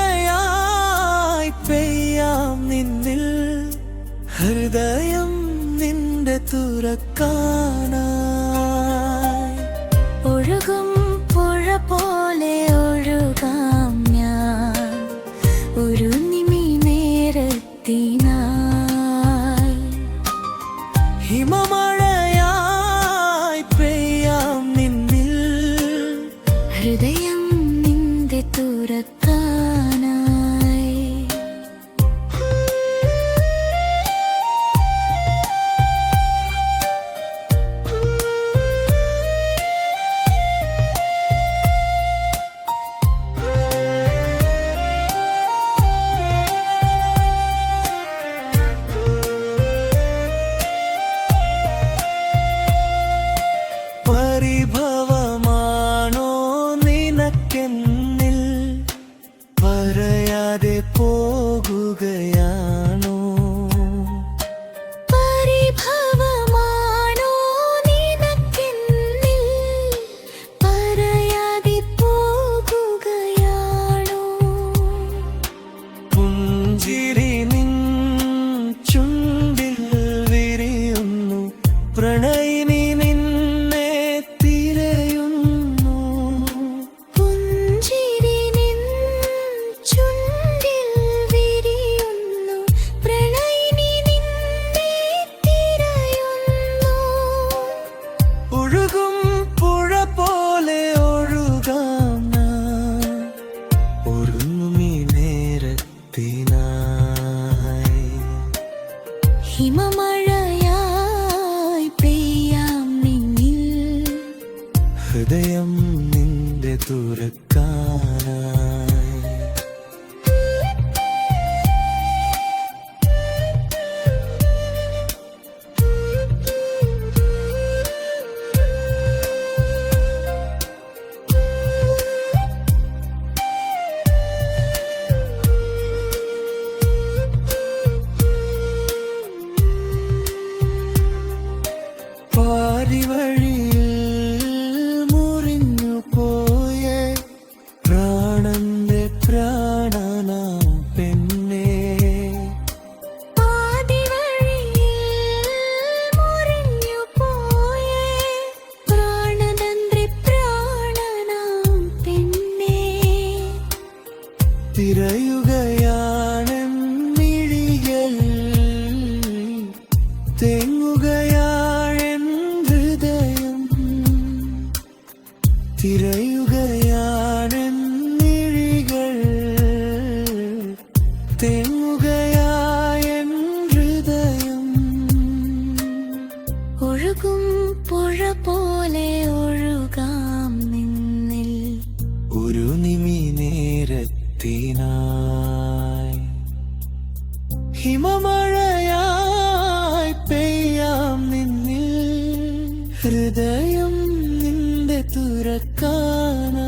ഹിമമഴയായി പെയ്യാം നിന്നിൽ ഹൃദയം നിന്റെ തുറക്കാനായി. ഒഴുകും പുഴ പോലെ ഒഴുകാം ഞാൻ ഒരു നിമി നേരത്തിനായി. ഹിമമഴയായി പെയ്യാം നിന്നിൽ ഹൃദയം നിന്റെ തുറക്കാനായി. പരിഭവമാണോ നിനക്കെന്നിൽ പറയാതെ പോകുകയാണോ? പരിഭവമാണോ നിനക്കെന്നിൽ പറയാതെ പോകുകയാണോ? പുഞ്ചിരി നിൻ ചുണ്ടിൽ വിരിയുന്നു, പ്രണയിനി നിന്നെ തിരയുന്നു. പുഞ്ചിരി നിൻ ചുണ്ടിൽ വിരിയുന്നു, പ്രണയിനി നിന്നെ തിരയുന്നു. ഒഴുകും പുഴ പോലെ ഒഴുകാം ഞാൻ ഒരു നിമി നേരത്തിനായി. ഹിമമഴയായി പെയ്യാം നിന്നിൽ ഹൃദയം നിന്റെ തുറക്കാനായി. പാരിവഴിയിൽ മുറിഞ്ഞു പോയ പ്രാണന്റെ പ്രാണനാം പെണ്ണേ. പാതിവഴിയിൽ മുറിഞ്ഞു പോയേ പ്രാണതന്ത്രി പ്രാണനാം പെണ്ണേ. തിരയുകയാണെന്നിഴികൾ തെങ്ങുകയാണെൻ ഹൃദയം. തിരയുകയാണെന്നിഴികൾ തെങ്ങുകയായെൻ ഹൃദയം. ഒഴുകും പുഴ പോലെ ഒഴുകാം നിന്നിൽ ഒരു നിമി നേരത്തിനായി. ഹിമമഴയായി പെയ്യാം നിന്നിൽ ഹൃദയം നിന്റെ തുറക്കാനായി.